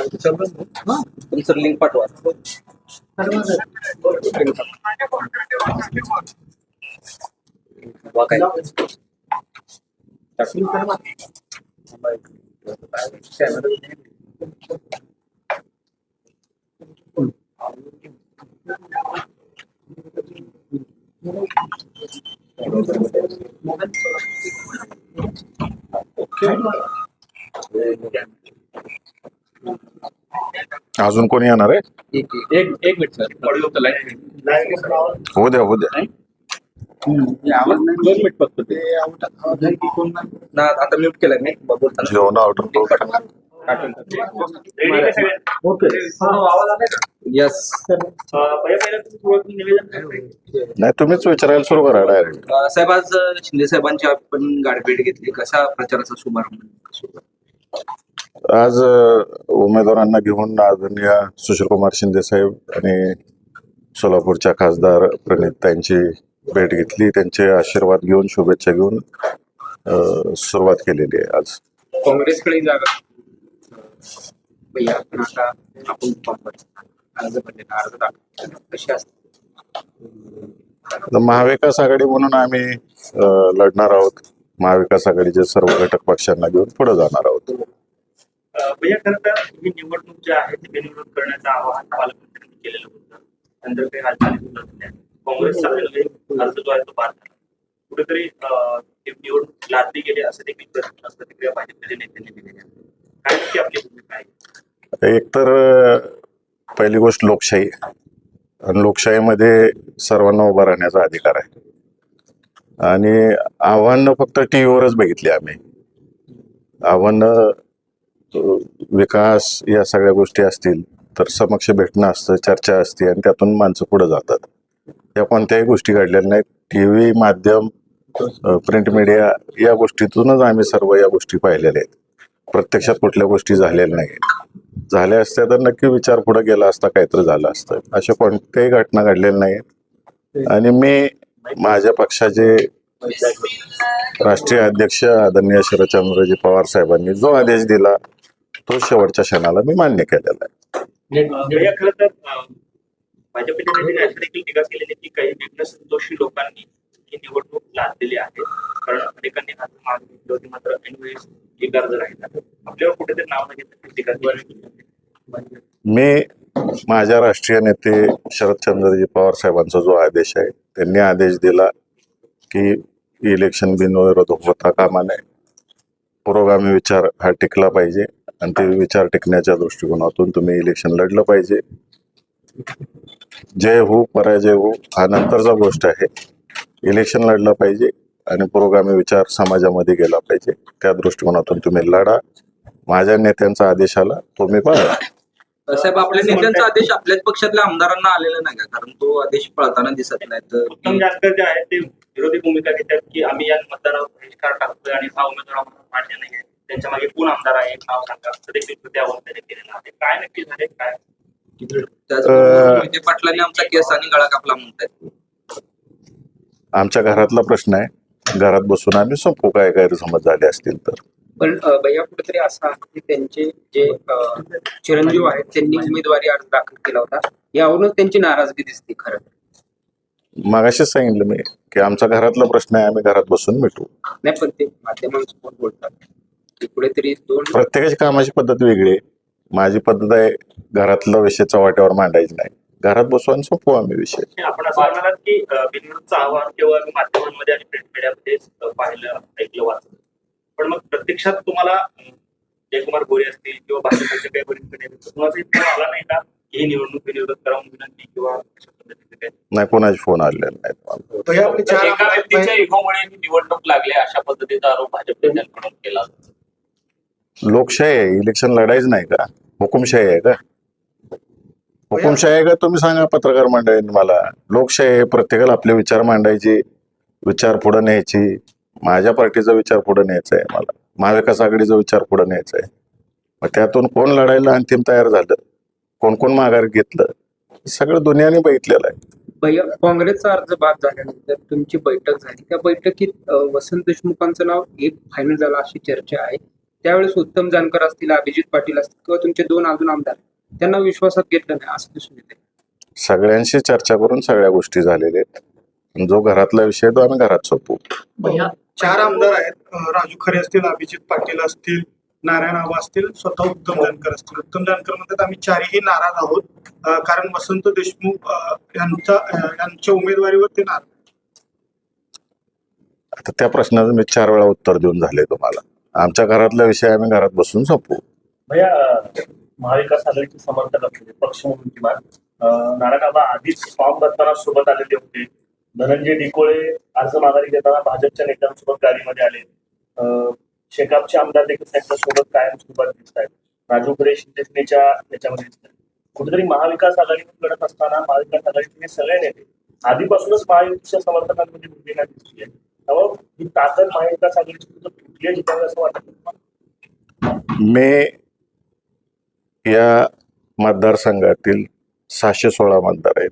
तुमचं लिंक पाठवा. अजून कोणी येणार आहे? एक मिनिट सर, हो द्या हो द्या. 2 मिनिट फक्त ते ना, आता म्यूट केलं मी बोलताना. जेवण ऑर्डर करू. यस नाही तुम्हीच विचारायला सुरू करा डायरेक्ट. साहेब, आज शिंदे साहेबांची आपण गाठभेट घेतली. कसा प्रचाराचा शुभारंभ? आज उमेदवारांना घेऊन आदरणीय सुशीलकुमार शिंदे साहेब आणि सोलापूरच्या खासदार प्रणितांची भेट घेतली. त्यांचे आशीर्वाद घेऊन, शुभेच्छा घेऊन सुरुवात केलेली आहे. आज काँग्रेसकडे जागा आपण आता आपण अर्ज भरलेला, अर्ज दाखल कशी असते? महाविकास आघाडी म्हणून आम्ही लढणार आहोत. महाविकास आघाडीचे सर्व घटक पक्षांना घेऊन पुढे जाणार आहोत. भैया, खरं तर ही निवडणूक जी आहे ती बिनविरोध करण्याचं आवाहन पालकमंत्र्यांनी केलेलं होतं. नंतर काही हालचाली सुरू झाल्या. काँग्रेसचा अर्ज जो आहे तो बाद झाला. कुठेतरी निवडणूक लादली गेली असं देखील प्रतिक्रिया भाजपच्या नेत्यांनी दिलेली आहे. काय नक्की आपली भूमिका आहे? एकतर पहिली गोष्ट लोकशाही, आणि लोकशाहीमध्ये सर्वांना उभा राहण्याचा अधिकार आहे. आणि आव्हानं फक्त टीव्हीवरच बघितली आम्ही. आव्हानं विकास या सगळ्या गोष्टी असतील तर समक्ष भेटणं असतं, चर्चा असते आणि त्यातून माणसं पुढे जातात. या कोणत्याही गोष्टी घडलेल्या नाहीत. टीव्ही माध्यम, प्रिंट मीडिया या गोष्टीतूनच आम्ही सर्व या गोष्टी पाहिलेल्या आहेत. प्रत्यक्षात कुठल्या गोष्टी झालेल्या नाहीत. झाल्या असत्या तर नक्की विचार पुढे गेला असता, काहीतरी झालं असतं. अशा कोणत्याही घटना घडलेल्या नाहीत. आणि मी माझ्या पक्षाचे राष्ट्रीय अध्यक्ष आदरणीय शरदचंद्रजी पवार साहेबांनी जो आदेश दिला तो शेवटच्या क्षणाला मी मान्य केलेला आहे. भैया, खरं तर भाजपच्या नेत्यांनी अशी देखील टीका केलेली की काही विघ्नसंतोषी लोकांनी ही निवडणूक लादलेली आहे. कारण अनेकांनी हात मागे घेतली होती, मात्र ऐनवेळेस एक अर्ज राहिला. आपल्यावर कुठेतरी नाव न घेतलं टीका केली. मी माझ्या राष्ट्रीय नेते शरदचंद्रजी पवार साहेबांचा जो आदेश आहे, त्यांनी आदेश दिला की इलेक्शन बिनविरोध होता कामा नये. पुरोगामी विचार हा टिकला पाहिजे आणि ते विचार टिकण्याच्या दृष्टिकोनातून तुम्ही इलेक्शन लढलं पाहिजे. जय हो पराजय हो हा नंतरचा गोष्ट आहे. इलेक्शन लढलं पाहिजे आणि पुरोगामी विचार समाजामध्ये गेला पाहिजे. त्या दृष्टिकोनातून तुम्ही लढा. माझ्या नेत्यांचा आदेश आला तो मी पाळला. साहेब, आपल्या नेत्यांचा आदेश आपल्याच पक्षातल्या आमदारांना आलेला नाही का? कारण तो आदेश पळताना दिसत नाही. तर उत्तम जानकर जे आहेत ते विरोधी भूमिका घेतात की आम्ही या मतदारावर बहिष्कार टाकतोय आणि हा उमेदवार आम्हाला मान्य नाही आहे. त्यांच्या मागे कोण आमदार आहे नाव सांगा असं देखील ते आव्हान त्यांनी केलेलं आहे. काय नक्की झाले काय? त्याचबरोबर पाटलांनी आमचा केस आणि गळा कापला म्हणतात. आमच्या घरातला प्रश्न आहे. घरात बसून आम्ही संपू काय गैरसमज झाले असतील तर. पण भैया, कुठेतरी असं आहे की त्यांचे जे चिरंजीव आहेत त्यांनी उमेदवारी अर्ज दाखल केला होता. यावरूनच त्यांची नाराजगी दिसते. खरं मगाशीच सांगितलं मी की आमचा घरातला प्रश्न आहे, आम्ही घरात बसून मिटवू. नाही, पण ते माध्यमांसमोर बोलतात की कुठेतरी प्रत्येकाची कामाची पद्धत वेगळी आहे. माझी पद्धत आहे घरातला विषय चव्हाट्यावर मांडायची नाही. घरात बसून संपवू आम्ही विषय. आपण असं म्हणालात की बिनविरोधचं आव्हान केवळ माध्यमांमध्ये आणि प्रिंट मीडियामध्ये पाहिलं, ऐकलं, वाचलं. पण मग प्रत्यक्षात तुम्हाला जयकुमार गोरे असतील किंवा भाजपचे काही वरिष्ठ नेते कुणाचाही फोन आला नाही का की ही निवडणूक बिनविरोध करावून विनंती किंवा अशा पद्धतीचे काही? नाही, कोणाचे फोन आलेले नाहीत. एका व्यक्तीच्या इगोमुळे ही निवडणूक लागली अशा पद्धतीचा आरोप भाजप नेत्यांकडून केला. लोकशाही आहे, इलेक्शन लढायचं नाही का? हुकुमशाही आहे का? हुकुमशाही आहे का तुम्ही सांगा पत्रकार मंडळींनी मला. लोकशाही आहे, प्रत्येकाला आपले विचार मांडायचे, विचार पुढे न्यायची. माझ्या पार्टीचा विचार पुढे न्यायचा आहे, मला महाविकास आघाडीचा विचार पुढे न्यायचा आहे. मग त्यातून कोण लढायला अंतिम तयार झालं, कोण कोण माघार घेतलं, सगळं दुनियाने बघितलेलं आहे. भैया, काँग्रेसचा अर्ज बाद झाल्यानंतर तुमची बैठक झाली. त्या बैठकीत वसंत देशमुखांचं नाव एक फायनल झालं अशी चर्चा आहे. त्यावेळेस उत्तम जानकर असतील, अभिजित पाटील असतील किंवा तुमचे 2 अजून आमदार, त्यांना विश्वासात घेतलं नाही असं दिसून येते. सगळ्यांशी चर्चा करून सगळ्या गोष्टी झालेल्या आहेत. जो घरातला विषय तो आम्ही घरात सोपवू. भैया 4 आमदार आहेत. राजू खरे असतील, अभिजित पाटील असतील, नारायण आबा असतील, स्वतः उत्तम जानकर असतील. उत्तम जानकर म्हणतात आम्ही 4ही नाराज आहोत, कारण वसंत देशमुख यांच्या उमेदवारीवर ते नाराज. आता त्या प्रश्नाचं मी 4 वेळा उत्तर देऊन झाले तुम्हाला. आमच्या घरातला विषय आम्ही घरात बसून सोपवू. भैया महाविकास आघाडीचे समर्थक असलेले पक्ष म्हणून किमान नारायणआबा आधीच फॉर्म भरताना सोबत आलेले होते. धनंजय डिकोळे अर्ज माघारी घेताना भाजपच्या नेत्यांसोबत गाडीमध्ये आले. शेकापचे आमदार देखील त्यांच्यासोबत कायम सोबत दिसत आहेत. राजू खरे शिंदेसेनेच्या याच्यामध्ये दिसत आहेत. कुठेतरी महाविकास आघाडीतून लढत असताना महाविकास आघाडीचे हे सगळे नेते आधीपासूनच महायुतीच्या समर्थकांमध्ये भूमिका दिसली आहे. त्यामुळे ही ताकद महाविकास आघाडीची तुटली आहे असं वाटतं. मी या मतदारसंघातील 616 मतदार आहेत.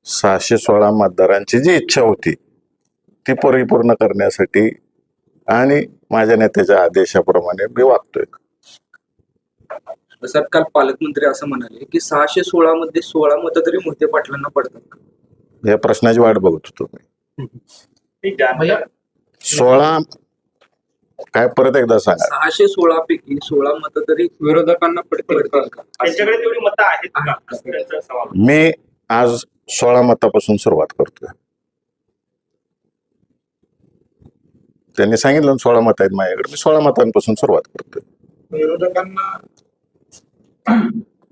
616 मतदारांची जी इच्छा होती ती परिपूर्ण करण्यासाठी आणि माझ्या नेत्याच्या आदेशाप्रमाणे मी वागतोय. सर, काल पालकमंत्री असं म्हणाले की 616 मध्ये 16 मतं तरी मोहिते पाटलांना पडतात. या प्रश्नाची वाट बघत होतो मी. भैया 16 काय परत एकदा सांगा. 616 पैकी 16 मतं तरी विरोधकांना पडतील का? त्यांच्याकडे तेवढी मतं आहेत का? असं त्यांचा सवाल. मी आज 16 मतापासून सुरुवात करतोय. त्यांनी सांगितलं ना 16 मत आहेत माझ्याकडे, मी 16 मतांपासून सुरुवात करतोय. विरोधकांना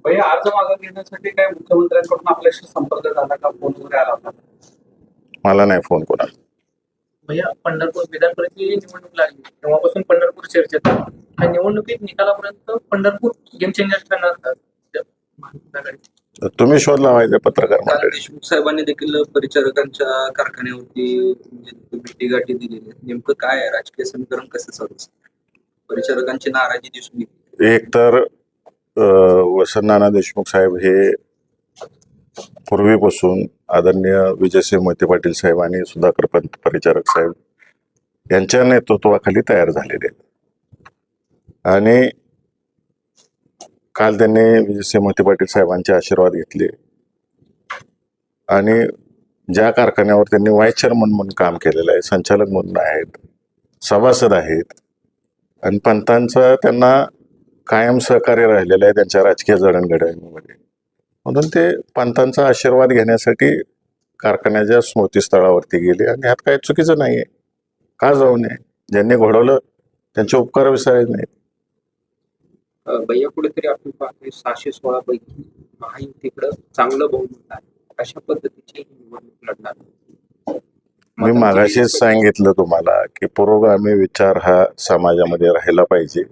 भैया अर्ज मागं घेण्यासाठी काय मुख्यमंत्र्यांकडून आपल्याशी संपर्क झाला का? फोन वगैरे आला होता? मला नाही फोन कोणाला. भैया पंढरपूर विधान परिषदेची निवडणूक लागली तेव्हापासून पंढरपूर चर्चेत आहे. त्या निवडणुकीत निकालापर्यंत पंढरपूर गेम चेंजर ठरणार का? तुम्ही शोध लावायचे पत्रकार काल मंडळी. देशमुख साहेबांनी देखील परिचारकांच्या कारखान्यावरती म्हणजे भेटीगाठी दिलेली आहे. नेमकं काय आहे, राजकीय समीकरण कसं चालू आहे? परिचारकांची नाराजी दिसून येते. एक तर वसंतनाना देशमुख साहेब हे पूर्वीपासून आदरणीय विजयसिंह मोहिते पाटील साहेब आणि सुधाकर पंत परिचारक साहेब यांच्या नेतृत्वाखाली तयार झालेले आहेत. आणि काल त्यांनी विजयसिंह मोहिते पाटील साहेबांचे आशीर्वाद घेतले आणि ज्या कारखान्यावर त्यांनी व्हाईस चेअरमन म्हणून काम केलेलं आहे, संचालक म्हणून आहेत, सभासद आहेत आणि पंतांचं त्यांना कायम सहकार्य राहिलेलं आहे त्यांच्या राजकीय जडणघडणीमध्ये. म्हणून ते पंतांचा आशीर्वाद घेण्यासाठी कारखान्याच्या स्मृतीस्थळावरती गेले आणि ह्यात काही चुकीचं नाही आहे. का जाऊ नये? ज्यांनी घडवलं त्यांचे उपकार विसरायचे नाहीत. भैया कुठेतरी आपण पाहतोय 616 पैकी महायुतीकडे चांगलं बहुमत आहे. अशा पद्धतीची ही निवडणूक लढणार. मी मागाशीच सांगितलं तुम्हाला की पुरोगामी विचार हा समाजामध्ये राहिला पाहिजे.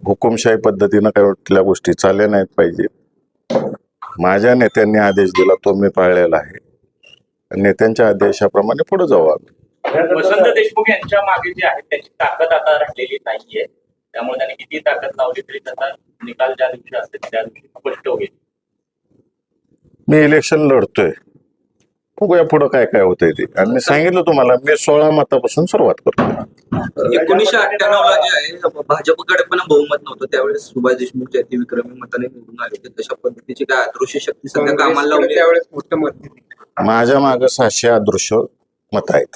हुकुमशाही पद्धतीनं काही कुठल्या गोष्टी चालल्या नाहीत पाहिजे. माझ्या नेत्यांनी आदेश दिला तो मी पाळलेला आहे. नेत्यांच्या आदेशाप्रमाणे पुढे जाऊ आम्ही. वसंत देशमुख यांच्या मागे जे आहे त्याची ताकद आता राहिलेली नाहीये. त्यामुळे त्यांनी किती ताकद लावली तरी त्याचा निकाल ज्या दिवशी असेल त्या दिवशी स्पष्ट होईल. मी इलेक्शन लढतोय, बघूया पुढं काय काय होतंय ते. आणि मी सांगितलं तुम्हाला मी 16 मतापासून सुरुवात करतो. 1998 ला जे आहे भाजपकडे पण बहुमत नव्हतं, त्यावेळेस सुभाष देशमुख जयती विक्रमी मताने निवडून आले होते. तशा पद्धतीची काय अदृश्य शक्ती सध्या कामाला काँग्रेसकडे लावली? त्यावेळेस मोठं मत दिलं. माझ्या मागे 700 अदृश्य मत आहेत.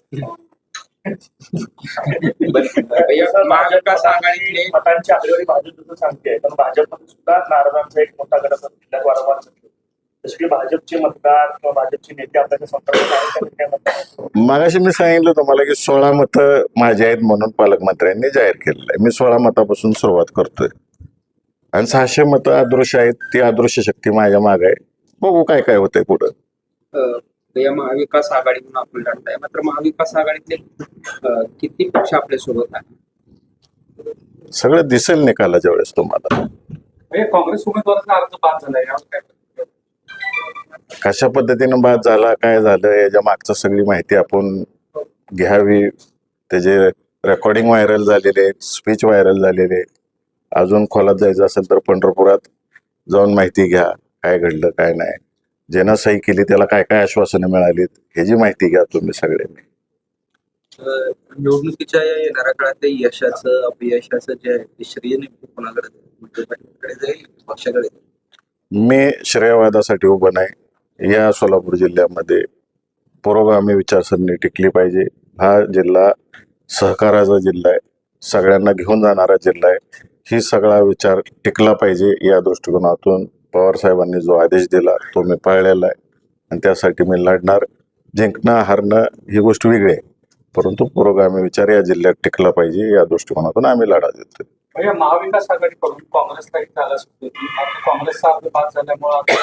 भैया महाविकास आघाडीतले मतांची आकडेवारी भाजप जसं सांगते, पण भाजपमध्ये सुद्धा नाराजांचा एक मोठा गट असतो जिल्ह्यात वारंवार सांगतो. जसे की भाजपचे मतदार किंवा भाजपचे नेते आपल्याच्या संपर्कात आहेत, त्या मतदार मागाशी मी सांगितलं तुम्हाला की 16 मतं माझी आहेत म्हणून पालकमंत्र्यांनी जाहीर केलेलं आहे. मी 16 मतापासून सुरुवात करतोय आणि 600 मतं अदृश्य आहेत. ती अदृश्य शक्ती माझ्या मागे आहे. बघू काय काय होतंय पुढं. या महाविकास आघाडीतून आपण लढताय, मात्र महाविकास आघाडीतले किती पक्ष आपल्या सोबत आहे? सगळं दिसेल निकालाच्या वेळेस तुम्हाला. काँग्रेस उमेदवाराचा अर्ज बाद झाला यावर काय? कशा पद्धतीनं बाद झाला, काय झालं याच्या मागचं सगळी माहिती आपण घ्यावी. त्याचे रेकॉर्डिंग व्हायरल झालेले आहेत, स्पीच व्हायरल झालेले आहेत. अजून खोलात जायचं असेल तर पंढरपुरात जाऊन माहिती घ्या काय घडलं काय नाही, ज्यानं सही केली त्याला काय काय आश्वासनं मिळालीत ह्याची माहिती घ्या तुम्ही सगळ्यांनी. निवडणुकीच्या या येणाऱ्या काळात ते यशाचं अपयशाचं जे आहे ते श्रेय नेमकं कोणाकडे जाईल? उद्धव पाटीलकडे जाईल, पक्षाकडे जाईल? मी श्रेयवादासाठी उभं नाही. या सोलापूर जिल्ह्यामध्ये पुरोगामी विचारसरणी टिकली पाहिजे. हा जिल्हा सहकाराचा जिल्हा आहे, सगळ्यांना घेऊन जाणारा जिल्हा आहे. ही सगळा विचार टिकला पाहिजे या दृष्टिकोनातून पवार साहेबांनी जो आदेश दिला तो मी पाळलेला आहे आणि त्यासाठी मी लढणार. जिंकणं हारणं ही गोष्ट वेगळी आहे, परंतु पुरोगामी विचार या जिल्ह्यात टिकला पाहिजे या दृष्टिकोनातून आम्ही लढा देतो. म्हणजे महाविकास आघाडीकडून काँग्रेसला इथे आला सुद्धा आता काँग्रेसचा अर्ज पास झाल्यामुळे आता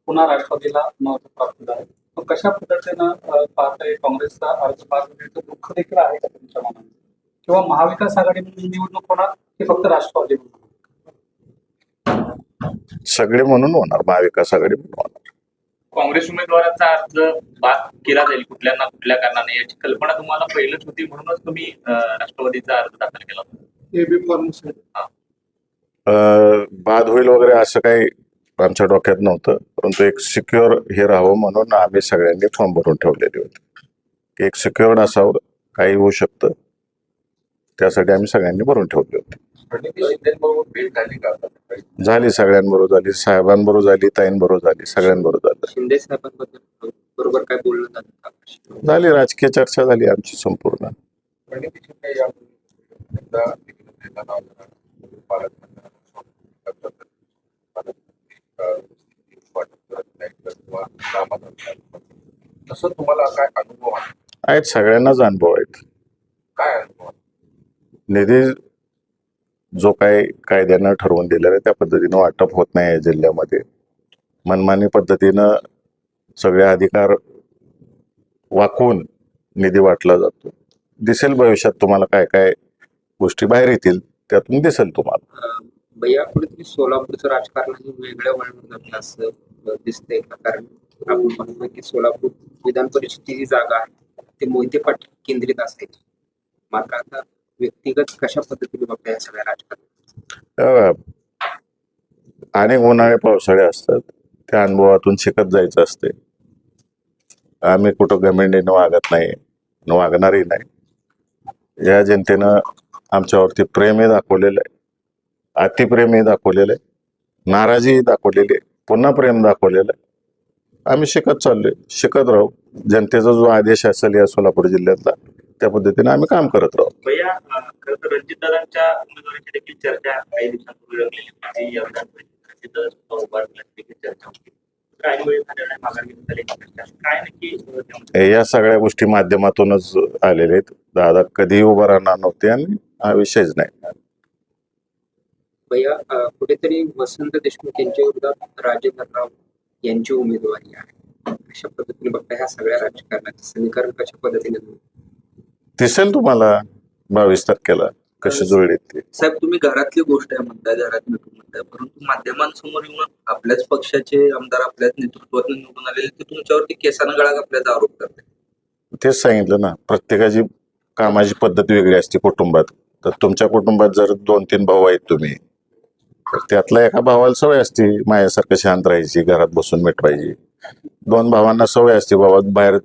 पुन्हा राष्ट्रवादीला महत्व प्राप्त झालं. मग कशा पद्धतीनं पाहताय काँग्रेसचा अर्ज पास झाल्याचं दुःख देखील आहे का तुमच्या मनात, किंवा महाविकास आघाडी निवडणूक होणार की फक्त राष्ट्रवादी म्हणून? सगळे म्हणून होणार, महाविकास आघाडी म्हणून होणार. काँग्रेस उमेदवाराचा अर्ज बाद केला जाईल कुठल्या ना कुठल्या कारणाने याची कल्पना तुम्हाला पहिलंच होती म्हणूनच तुम्ही राष्ट्रवादीचा अर्ज दाखल केला होता. AB फॉर्म्स बाद होईल वगैरे असं काही आमच्या डोक्यात नव्हतं, परंतु एक सिक्युअर हे राहावं म्हणून आम्ही सगळ्यांनी फॉर्म भरून ठेवलेले होते. एक सिक्युअर्ड असावं, काही होऊ शकतं, त्यासाठी आम्ही सगळ्यांनी भरून ठेवले होते. झाली, सगळ्यांबरोबर झाली, साहेबांबरोबर झाली, ताईंबरोबर झाली, सगळ्यांबरोबर झाली. शिंदे साहेबांबद्दल बरोबर काय बोलणं झालं का? झाली राजकीय चर्चा झाली आमची संपूर्ण. तसं तुम्हाला काय अनुभव आहे? आहेत, सगळ्यांनाच अनुभव आहेत. काय अनुभव? निधी जो काही कायद्यानं ठरवून दिलेला आहे त्या पद्धतीनं वाटप होत नाही या जिल्ह्यामध्ये. मनमानी पद्धतीनं सगळे अधिकार वाकवून निधी वाटला जातो. दिसेल भविष्यात तुम्हाला काय काय गोष्टी बाहेर येतील, त्यातून दिसेल तुम्हाला. भैया कुठेतरी सोलापूरचं राजकारण हे वेगळ्या वळणावर जातं असं दिसतंय का? कारण आपण म्हणतो की सोलापूर विधान परिषदेची जी जागा आहे ते मोहिते पाटील केंद्रित असायची, मात्र आता व्यक्तिगत कशा पद्धतीने बघताय या सगळ्या राजकारणात? अनेक उन्हाळे पावसाळे असतात, त्या अनुभवातून शिकत जायचं असते. आम्ही कुठं घमेंडीनं वागत नाही, वागणारही नाही. या जनतेनं आमच्यावरती प्रेमही दाखवलेलं आहे, अतिप्रेमही दाखवलेलं आहे, नाराजीही दाखवलेली आहे, पुन्हा प्रेम दाखवलेलं आहे. आम्ही शिकत चाललोय, शिकत राहू. जनतेचा जो आदेश असेल या सोलापूर जिल्ह्यातला त्या पद्धतीने आम्ही काम करत राहू. भैया खरं तर रणजितदादांच्या उमेदवारीची देखील चर्चा काही दिवसांपूर्वी रंगलेली होती. या रणजितदादा स्वतः उभारण्याची देखील चर्चा होती. काही वेळेस हा निर्णय माघार घेतला चर्चा काय नक्की या सगळ्या गोष्टी माध्यमातूनच आलेल्या आहेत. दादा कधीही उभा राहणार नव्हते आणि हा विषयच नाही. भैया कुठेतरी वसंत देशमुख यांच्या विरोधात राजेंद्र राव यांची उमेदवारी आहे. अशा पद्धतीने बघता ह्या सगळ्या राजकारणाचं समीकरण कशा पद्धतीने दिसेल तुम्हाला 22 तारखेला कशी जुळलीत ती. साहेब, तुम्ही घरातली गोष्ट आहे म्हणताय, घरात मिटून म्हणताय, परंतु माध्यमांसमोर येऊन आपल्याच पक्षाचे आमदार आपल्याच नेतृत्वात निवडून आलेले ते तुमच्यावरती केसानं गळा घातल्याचा आरोप करतात. तेच सांगितलं ना, प्रत्येकाची कामाची पद्धत वेगळी असते कुटुंबात. तर तुमच्या कुटुंबात जर 2-3 भाऊ आहेत तुम्ही, तर त्यातला एका भावाला सवय असते माझ्यासारखं शांत राहायची, घरात बसून मिटवायची. 2 भावांना सवय असते बाबा बाहेर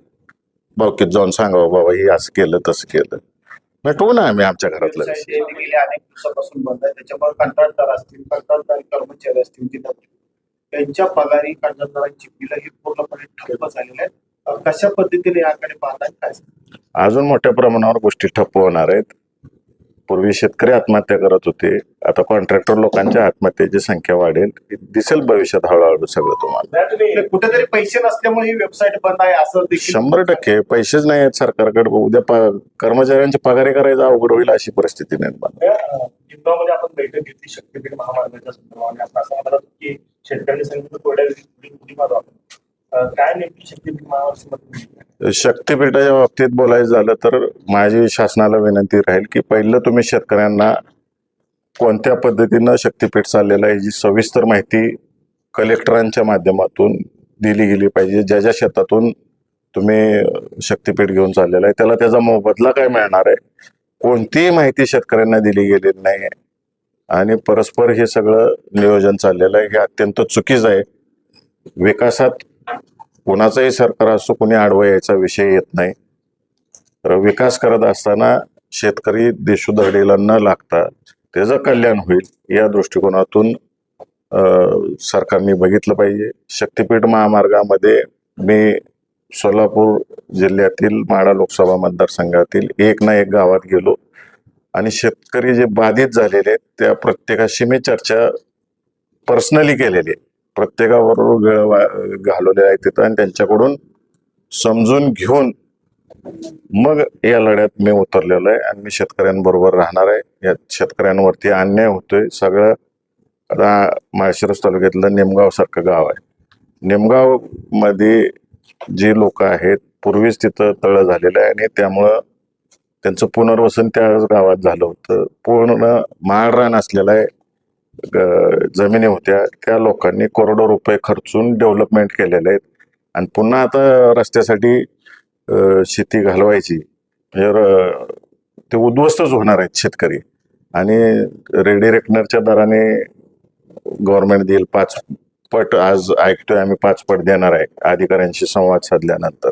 भावकीत जाऊन सांगावं बाबा हे असं केलं तसं केलं. मिटवू ना आम्ही आमच्या घरातला विषय. गेले अनेक दिवसापासून बंद आहे. त्याच्यामुळे कंत्राटदार असतील, कंत्राटदारी कर्मचारी असतील, त्यांच्या पगारी कंत्राटदारांची बिलं ही पूर्णपणे ठप्प झालेली आहेत. कशा पद्धतीने याकडे पाहताय काय? अजून मोठ्या प्रमाणावर गोष्टी ठप्प होणार आहेत. पूर्वी शेतकरी आत्महत्या करत होते, आता कॉन्ट्रॅक्टर लोकांच्या आत्महत्येची संख्या वाढेल. दिसेल भविष्यात हळूहळू सगळं तुम्हाला. कुठेतरी पैसे नसल्यामुळे ही वेबसाईट बंद आहे असं देखील 100% पैसेच नाही आहेत सरकारकडे. उद्या कर्मचाऱ्यांची पगारी करायचं अवघड होईल अशी परिस्थिती निर्माण. इंदोरमध्ये आपण बैठक घेतली शक्तीपीठ महामार्गाच्या संदर्भात. आपण असं म्हणत होतो की शेतकऱ्यांनी सांगितलं थोड्या उडी मारू आपण. काय नेमकी शक्तीपीठ महामार्ग? शक्तीपीठाच्या बाबतीत बोलायचं झालं तर माझी शासनाला विनंती राहील की पहिलं तुम्ही शेतकऱ्यांना कोणत्या पद्धतीनं शक्तीपीठ चाललेलं आहे याची सविस्तर माहिती कलेक्टरांच्या माध्यमातून दिली गेली पाहिजे. ज्या ज्या शेतातून तुम्ही शक्तीपीठ घेऊन चाललेला आहे त्याला त्याचा मोबदला काय मिळणार आहे, कोणतीही माहिती शेतकऱ्यांना दिली गेलेली नाही. आणि परस्पर हे सगळं नियोजन चाललेलं आहे, हे अत्यंत चुकीचं आहे. विकासात कोणाचंही सरकार असो कोणी आडवं यायचा विषय येत नाही. विकास करत असताना शेतकरी देशोधडीला न लागता त्याचं कल्याण होईल या दृष्टिकोनातून सरकारने बघितलं पाहिजे. शक्तीपीठ महामार्गामध्ये मी सोलापूर जिल्ह्यातील माढा लोकसभा मतदारसंघातील एक ना एक गावात गेलो आणि शेतकरी जे बाधित झालेले आहेत त्या प्रत्येकाशी मी चर्चा पर्सनली केलेली आहे. प्रत्येकाबरोबर वेळ घालवलेला आहे तिथं आणि त्यांच्याकडून समजून घेऊन मग या लढ्यात मी उतरलेलो आहे आणि मी शेतकऱ्यांबरोबर राहणार आहे. या शेतकऱ्यांवरती अन्याय होतोय. सगळं आता माळशिरस तालुक्यातलं निमगाव सारखं गाव आहे. निमगाव मध्ये जी लोक आहेत पूर्वीच तिथं तळ झालेलं आहे आणि त्यामुळं त्यांचं पुनर्वसन त्या गावात झालं होतं. पूर्ण माळरान असलेला आहे, जमिनी होत्या. त्या लोकांनी करोडो रुपये खर्चून डेव्हलपमेंट केलेले आहेत आणि पुन्हा आता रस्त्यासाठी शेती घालवायची म्हणजे ते उद्ध्वस्तच होणार आहेत शेतकरी. आणि रेडी रेकनरच्या दराने गव्हर्नमेंट देईल 5 पट. आज ऐकतोय आम्ही 5 पट देणार आहे अधिकाऱ्यांशी संवाद साधल्यानंतर.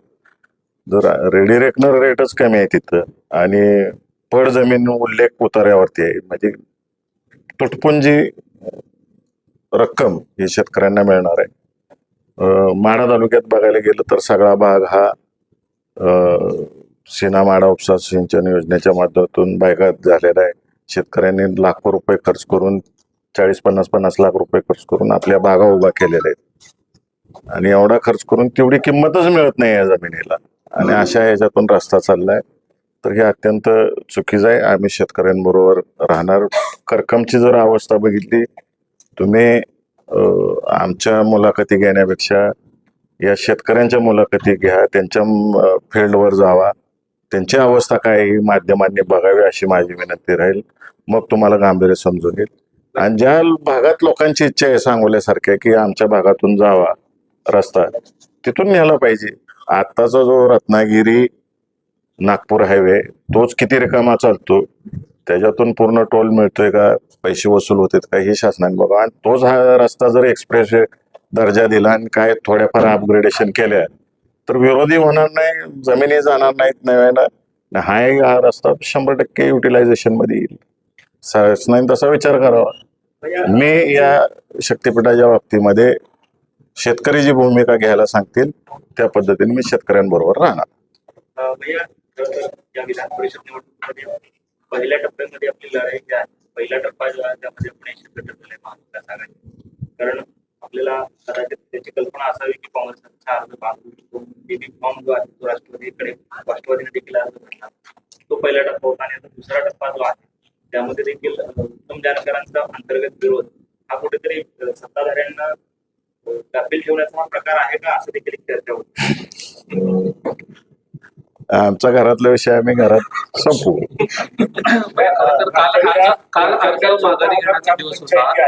जर रेडी रेकनर रेटच कमी आहे तिथं आणि पड जमीन उल्लेख उतार्यावरती आहे म्हणजे तुटपुंजी रक्कम ही शेतकऱ्यांना मिळणार आहे. माढा तालुक्यात बघायला गेलं तर सगळा भाग हा सीना माढा उपसा सिंचन योजनेच्या माध्यमातून बायकात झालेला आहे. शेतकऱ्यांनी लाखो रुपये खर्च करून 40-50 लाख रुपये खर्च करून आपल्या बागा उभा केलेल्या आहेत आणि एवढा खर्च करून तेवढी किंमतच मिळत नाही या जमिनीला आणि अशा ह्याच्यातून रस्ता चाललाय. तर हे अत्यंत चुकीचं आहे. आम्ही शेतकऱ्यांबरोबर राहणार. करकमची जर अवस्था बघितली तुम्ही, आमच्या मुलाखती घेण्यापेक्षा या शेतकऱ्यांच्या मुलाखती घ्या, त्यांच्या फील्डवर जावा, त्यांची अवस्था काय आहे माध्यमांनी बघावी अशी माझी विनंती राहील. मग तुम्हाला गांभीर्य समजून येईल. आणि ज्या भागात लोकांची इच्छा आहे सांगोल्यासारख्या की आमच्या भागातून जावा रस्ता, तिथून न्यायला पाहिजे. आत्ताचा जो रत्नागिरी नागपूर हायवे तोच किती रिकामा चालतो, त्याच्यातून पूर्ण टोल मिळतोय का, पैसे वसूल होतात का हे शासनाने बघा. आणि तोच हा रस्ता जर एक्सप्रेस दर्जा दिला आणि काय थोड्याफार अपग्रेडेशन केल्या तर विरोधी होणार नाही, जमिनी जाणार नाहीत नव्यानं. हा रस्ता 100% युटिलायझेशन मध्ये येईल. शासनाने तसा विचार करावा. मी या शक्तीपीठाच्या बाबतीमध्ये शेतकरी जी भूमिका घ्यायला सांगतील त्या पद्धतीने मी शेतकऱ्यांबरोबर राहणार. भैया, या विधान परिषद निवडणुकीमध्ये पहिल्या टप्प्यामध्ये आपली लढाई जी आहे, पहिला टप्पा जो आहे त्यामध्ये आपण 80 गट झाले महाविकास आघाडी. कारण आपल्याला कदाचित त्याची कल्पना असावी की काँग्रेसचा अर्ज भाग फॉर्म जो आहे तो राष्ट्रवादीने देखील अर्ज भरला. तो पहिला टप्पा होता आणि आता दुसरा टप्पा जो आहे त्यामध्ये देखील उत्तम जानकरांचा अंतर्गत विरोध हा कुठेतरी सत्ताधाऱ्यांना गाफील ठेवण्याचा हा प्रकार आहे का, असं देखील एक चर्चा होती. आमचा घरातला विषय आम्ही घरात संपू. काल अर्ज माघारी घेण्याचा दिवस होता.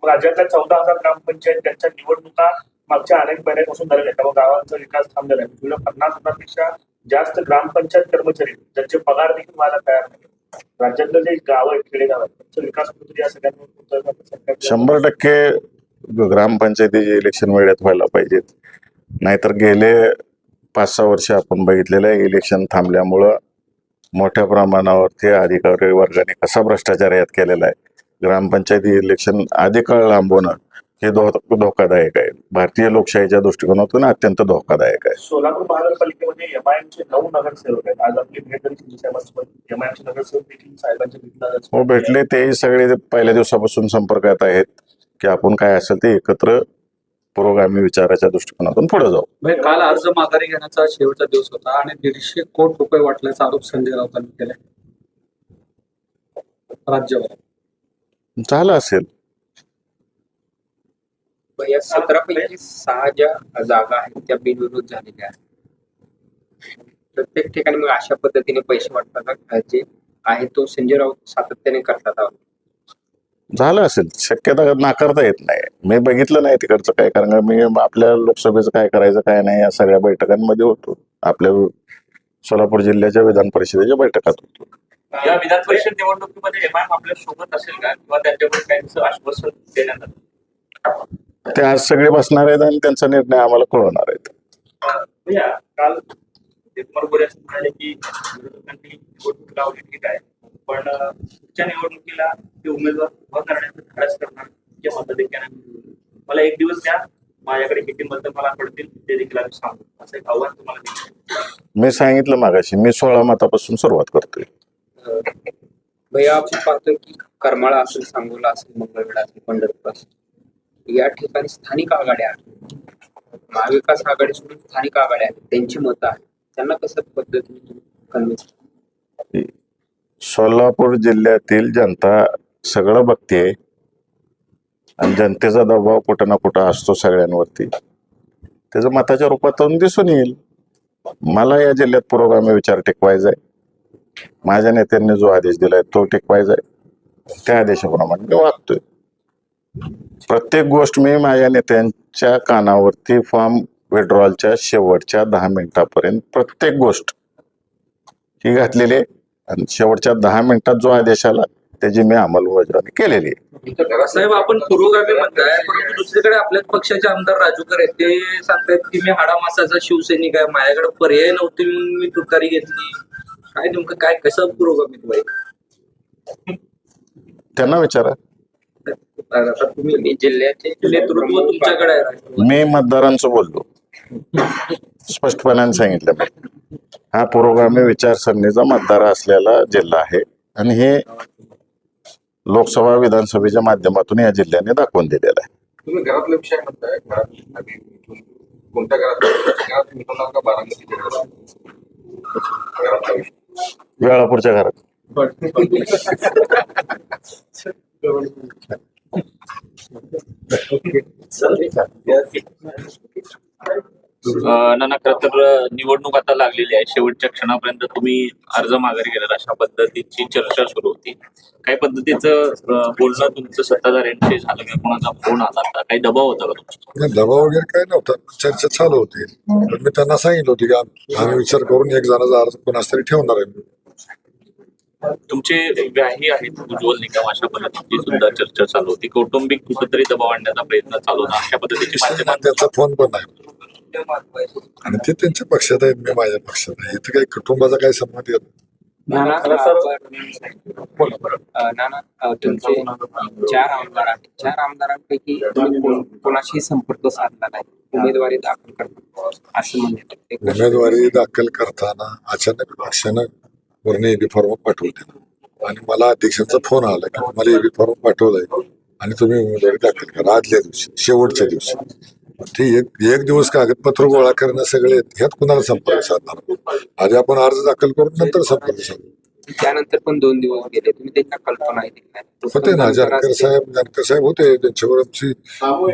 राज्यातल्या 14,000 ग्रामपंचायत त्यांच्या निवडणुका मागच्या अनेक महिन्यांपासून झालेल्या आहेत. त्यामुळे गावांचा विकास थांबलेला आहे. तुला 50,000पेक्षा जास्त ग्रामपंचायत कर्मचारी ज्यांचे पगार देखील व्हायला तयार नाही. राज्यातलं जे गाव आहेत, खेडेगाव आहेत, त्यांचा विकास कुठेतरी या सगळ्यांवर 100% ग्रामपंचायतीचे इलेक्शन वेळेत व्हायला पाहिजेत. नाहीतर गेले 5-6 वर्ष आपण बघितलेलं आहे इलेक्शन थांबल्यामुळं मोठ्या प्रमाणावरती अधिकारी वर्गाने कसा भ्रष्टाचार यात केलेला आहे. ग्रामपंचायती इलेक्शन अधिक काळ लांबवणं हे धोकादायक आहे. भारतीय लोकशाहीच्या दृष्टिकोनातून अत्यंत धोकादायक आहे. सोलापूर महानगरपालिकेमध्ये एमआयएमचे 9 नगरसेवक आहेत. आज आपली भेट झाली साहेबांसोबत. एमआयएमचे नगरसेवक देखील साहेबांच्या भेटला हो भेटले. तेही सगळे पहिल्या दिवसापासून संपर्कात आहेत की आपण काय असेल ते एकत्र पुरोगामी विचाराच्या दृष्टिकोनातून पुढे जाऊ. काल अर्ज माघारी घेण्याचा शेवटचा दिवस होता आणि 150 कोटी रुपये वाटल्याचा आरोप संजय राऊतांनी केलाय राज्यावर. झालं असेल. या 17 पैकी 6 ज्या जागा आहेत त्या बिनविरोध झालेल्या आहेत. प्रत्येक ठिकाणी मग अशा पद्धतीने पैसे वाटतात जे आहे तो संजय राऊत सातत्याने करतात. झालं असेल, शक्यता नाकारता येत नाही. मी बघितलं नाही तिकडचं काय, कारण मी आपल्या लोकसभेचं काय करायचं काय नाही या सगळ्या बैठकांमध्ये होतो. आपल्या सोलापूर जिल्ह्याच्या विधान परिषदेच्या बैठकात होतो. या विधान परिषद निवडणुकीमध्ये एमआयएम आपल्या सोबत असेल का किंवा त्यांच्याकडे काहींचं आश्वासन देण्यात आलं? ते आज सगळे बसणार आहेत आणि त्यांचा निर्णय आम्हाला कळवणार आहेत. भैया, काल कुमार गोरे असं म्हणाले की विरोधकांनी निवडणूक लावली ठीक आहे, पण पुढच्या निवडणुकीला ते उमेदवार उभा करण्याचं धाडस करणार या पद्धतीने मला एक दिवस द्या, माझ्याकडे किती मतं मला पडतील ते देखील आम्ही सांगू, असं एक आव्हान तुम्हाला दिलं. मी सांगितलं मागाशी, मी 16 मतापासून सुरुवात करतोय. भैया आपण पाहतोय की करमाळा असेल, सांगोला असेल, मंगळवेढा असेल, पंढरपूर असेल, या ठिकाणी स्थानिक आघाड्या आहेत. महाविकास आघाडी सोडून स्थानिक आघाड्या आहेत, त्यांची मतं आहेत, त्यांना कसं पद्धतीने कन्व्हिन्स? सोलापूर जिल्ह्यातील जनता सगळं बघते आणि जनतेचा दबाव कुठं ना कुठं असतो सगळ्यांवरती. त्याचं मताच्या रूपातून दिसून येईल. मला या जिल्ह्यात पुरोगामी विचार टिकवायचा आहे. माझ्या नेत्यांनी जो आदेश दिलाय तो टिकवायचा आहे. त्या आदेशाप्रमाणे मी वागतोय. प्रत्येक गोष्ट मी माझ्या नेत्यांच्या कानावरती फॉर्म विड्रॉलच्या शेवटच्या 10 मिनिटापर्यंत प्रत्येक गोष्ट ही घातलेली आहे आणि शेवटच्या 10 मिनिटात जो आदेश आला त्याची मी अंमलबजावणी केलेली आहे. साहेब, आपण पुरोगामी म्हणताय, परंतु दुसरीकडे आपल्याच पक्षाचे आमदार राजूकर आहेत, ते सांगतायत की मी हाडामासाचा शिवसैनिक आहे, माझ्याकडे पर्याय नव्हते म्हणून मी तुतारी घेतली. काय नेमकं काय कसं पुरोगामी व्हायचं त्यांना विचारा. आता तुम्ही जिल्ह्याचे नेतृत्व तुमच्याकडे आहे. मी मतदारांचं बोललो, स्पष्टपणाने सांगितलं मी. हा पुरोगामी विचारसरणीचा मतदार असलेला जिल्हा आहे आणि हे लोकसभा विधानसभेच्या माध्यमातून या जिल्ह्याने दाखवून दिलेलं आहे. तुम्ही घरातला विषय म्हणताय, कोणत्या घरात मिळवणार का बारामतीच्या घरातला विषय? वेळापूरच्या घरात. नाना, खरं तर निवडणूक आता लागलेली आहे, शेवटच्या क्षणापर्यंत तुम्ही अर्ज माघारी घेणार अशा पद्धतीची चर्चा सुरू होती. काही पद्धतीचं बोलणं तुमचं सत्ताधाऱ्यांशी झालं का? कोणाचा फोन आला होता? काही दबाव होता का तुमचा? नाही, दबाव वगैरे काही नव्हता, चर्चा चालू होती. पण मी त्यांना सांगितलं होती की आम्ही विचार करून एक जणाचा अर्ज कोणास तरी ठेवणार आहे. तुमचे व्याही आहेत उज्ज्वल निकम, अशा पद्धतीची सुद्धा चर्चा चालू होती. कौटुंबिक कुठेतरी दबाव आणण्याचा प्रयत्न चालू होता, अशा पद्धतीची माध्यमात त्यांचा फोन पण नाही आणि ते त्यांच्या पक्षात आहेत, मी माझ्या पक्षात आहे. इथे काही कुटुंबाचा काही संबंध येत नाना, तुमचे 4 आमदार आहेत, 4 आमदारांपैकी तुम्ही कोणाशी संपर्क साधला नाही, उमेदवारी दाखल करतात असं म्हणतात. उमेदवारी दाखल करताना अचानक पक्षानं वरने एबी फॉर्म पाठवले आणि मला अध्यक्षांचा फोन आला की तुम्हाला एबी फॉर्म पाठवलाय आणि तुम्ही उमेदवारी दाखल करा आदल्या दिवशी, शेवटच्या दिवशी. ते एक दिवस कागदपत्र गोळा करणं सगळे ह्यात कुणाला संपर्क साधणार? आधी आपण अर्ज दाखल करून नंतर संपर्क साधू. त्यानंतर पण 2 दिवस गेले, तुम्ही त्यांना कल्पना होते ना, जानकर साहेब होते, त्यांच्यावर आमची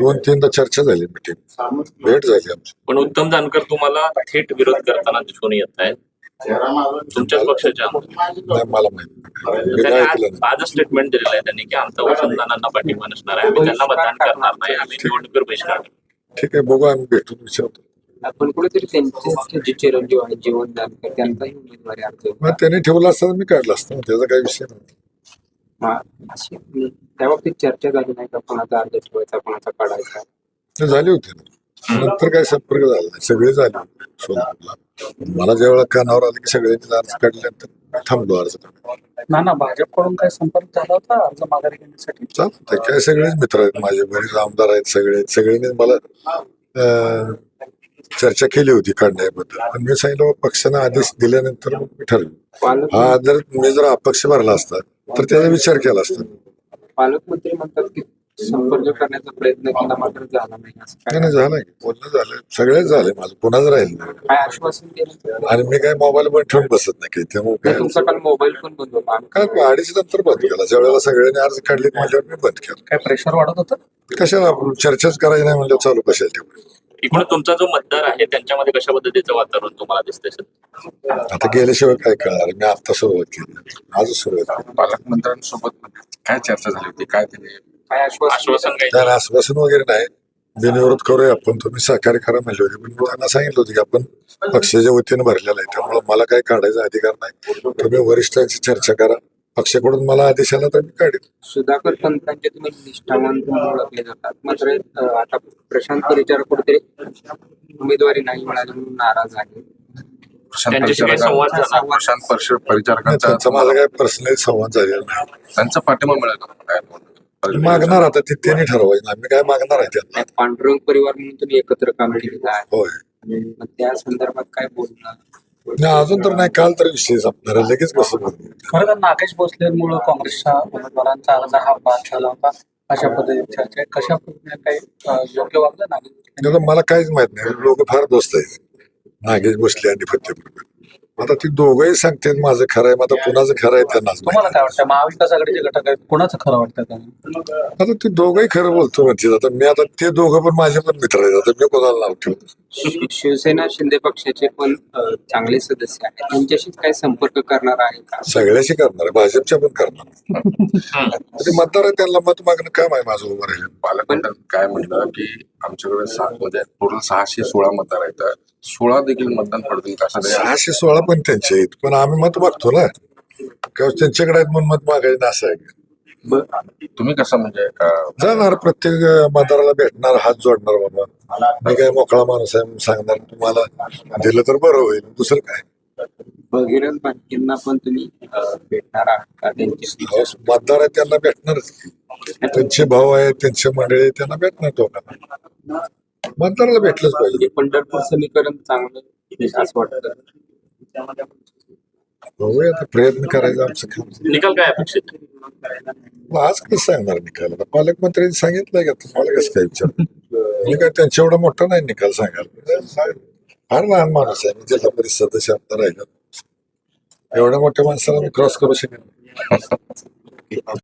2-3दा चर्चा झाली, मिटिंग भेट झाली आमची. पण उत्तम जानकर तुम्हाला थेट विरोध करताना दिसून येत आहेत तुमच्याच पक्षाच्या. नाही, मला माहिती मी काय त्यांनी ऐकलं नाही. आज स्टेटमेंट दिलेलं आहे त्यांनी की आमचा वसंतदानांना पाठिंबा नसणार आहे, आम्ही त्यांना मतदान करणार नाही, आम्ही निवडणुकीवर बहिष्कार करू. ठीक आहे, बघू, आम्ही भेटून विचारतो. आपण कुठेतरी त्यांचे जे चिरंजीव आहेत जीवन जानकर त्यांचाही उमेदवारी अर्ज मग त्यांनी ठेवला असता तर मी काढला असता, त्याचा काही विषय नव्हता. अशी त्या बाबतीत चर्चा झाली नाही का, कोणाचा अर्ज ठेवायचा, कोणाचा काढायचा? ते झाली होती ना, नंतर काही संपर्क झाला नाही, सगळे झाले सोलापूरला. मला ज्या वेळेला कानावर आलं की सगळ्यांनी अर्ज काढल्यानंतर थांबलो अर्ज काढला. नाना, भाजपकडून काय संपर्क झाला होता अर्ज माघारी घेण्यासाठी? चालतं, काय सगळेच मित्र आहेत माझे, बरेच आमदार आहेत, सगळ्यांनी मला चर्चा केली होती काढण्याबद्दल. पण मी सांगितलं पक्षानं आदेश दिल्यानंतर मग मी ठरलो. हा जर अपक्ष भरला असता तर त्याचा विचार केला असता. पालकमंत्री म्हणतात की संपर्क करण्याचा प्रयत्न केला मात्र झाला नाही, असं काय? नाही, झालं की बोलणं झालं, सगळेच झाले, माझं कोणाच राहील नाही. काय आश्वासन दिलं? आणि मी काय मोबाईल पण ठेवून बसत नाही, त्यामुळे काय तुमचा काल मोबाईल पण बंद होता. काय 2:30 नंतर बंद केला. ज्या वेळेला सगळ्यांनी अर्ज काढले म्हणल्यावर मी बंद केला. काय प्रेशर वाढत होतं? कशाला आपण चर्चाच करायची नाही म्हणलं, चालू कशाला ठेवलं. एकूण तुमचा जो मतदार आहे त्यांच्यामध्ये कशा पद्धतीचं वातावरण तुम्हाला दिसतंय सर? आता गेल्याशिवाय काय कळणार? मी आता सुरुवात केली, आजच सुरुवात केली. पालकमंत्र्यांसोबत काय चर्चा झाली होती? काय त्यांनी काय आश्वासन काही त्याला आश्वासन वगैरे नाही, बिनविरोध करूया आपण, तुम्ही सहकार्य करा म्हणले होते. पण मी त्यांना सांगितलं होतं की आपण पक्षाच्या वतीने भरलेला आहे, त्यामुळे मला काही काढायचा अधिकार नाही. तुम्ही वरिष्ठांची चर्चा करा, पक्षाकडून मला आदेश आला तर मी काढेन. सुधाकर पंतांचे तुम्ही निष्ठावान म्हणून ओळखले जातात, मात्र आता प्रशांत परिचारक कुठेतरी उमेदवारी नाही मिळाली म्हणून नाराज आहे. त्यांच्याशी काही संवाद झाला? प्रशांत नाही, परिचारकांचा त्यांचा माझा काही पर्सनली संवाद झालेला नाही. त्यांचा पाठिंबा मिळेल का? काय मागणार आता ते त्यांनी ठरवायचं, आम्ही काय मागणार आहे त्यांना. नाही, पांडुरंग परिवार म्हणून तुम्ही एकत्र काम केलेलं आहे होय. मग त्या संदर्भात काय बोलणार? नाही, अजून तर नाही, काल तर विषय संपणार आहे, लगेच कसं बोलू? खरं तर नागेश भोसलेंमुळे काँग्रेसच्या उमेदवारांचा अर्ज हा बाद झाला होता अशा पद्धतीची चर्चा आहे. कशा पद्धतीने काही योग्य वागलं नागेश भोसले? आता मला काहीच माहित नाही, लोक फार दोस्त आहेत नागेश भोसले आणि फतेपूर. आता ती दोघंही सांगतात माझं खरं आहे, मग आता कुणाचं खरं आहे त्यांनाच तुम्हाला माहिती. काय वाटतं महाविकास आघाडीचे घटक आहेत कोणाचं खरं वाटतं त्यांना? आता ती दोघंही खरं बोलतो म्हणते. आता मी आता ते दोघं पण माझे पण मित्र आहेत, आता मी कोणाला नाव ठेवतो? शिवसेना शिंदे पक्षाचे पण चांगले सदस्य आहेत, त्यांच्याशीच काय संपर्क करणार आहे का? सगळ्याशी करणार आहे, भाजपच्या पण करणार. ते मतदार आहे, त्यांना मत मागणं काम आहे माझं उभं राहिलं. पालकमंत्र्यांनी काय म्हणलं की आमच्याकडे म्हणजे टोटल 616 मतदार आहेत, 16 देखील मतदान पडतील का? असं काही 616 पण त्यांचे आहेत, पण आम्ही मत मागतो ना, किंवा त्यांच्याकडे आहेत म्हणून मत मागायचं असं आहे. तुम्ही कसं म्हणजे जाणार प्रत्येक मतदाराला भेटणार, हात जोडणार. बाबा मी काय मोकळा माणूस आहे म्हणून सांगणार, तुम्हाला दिलं तर बरं होईल, दुसरं काय. भगीरथ बाटकींना पण तुम्ही भेटणार आहात का? त्यांची मतदार आहे त्यांना भेटणारच, त्यांचे भाऊ आहे, त्यांचे मंडळी आहे, त्यांना भेटणार दोघांना. मतदाराला भेटलंच पाहिजे. पंढरपूर समीकरण चांगलं असं वाटतं. बघूया, आता प्रयत्न करायचा आमचं काम. निकाल काय अपेक्षित? मग आज कसं सांगणार निकाल? आता पालकमंत्र्यांनी सांगितलंय का, तुम्हाला कसं काय विचार? मी काय त्यांच्या एवढा मोठा नाही निकाल सांगायला, फार लहान माणूस आहे, मी जिल्हा परिषद सदस्य आमदार राहिला. एवढ्या मोठ्या माणसाला मी क्रॉस करू शकेन.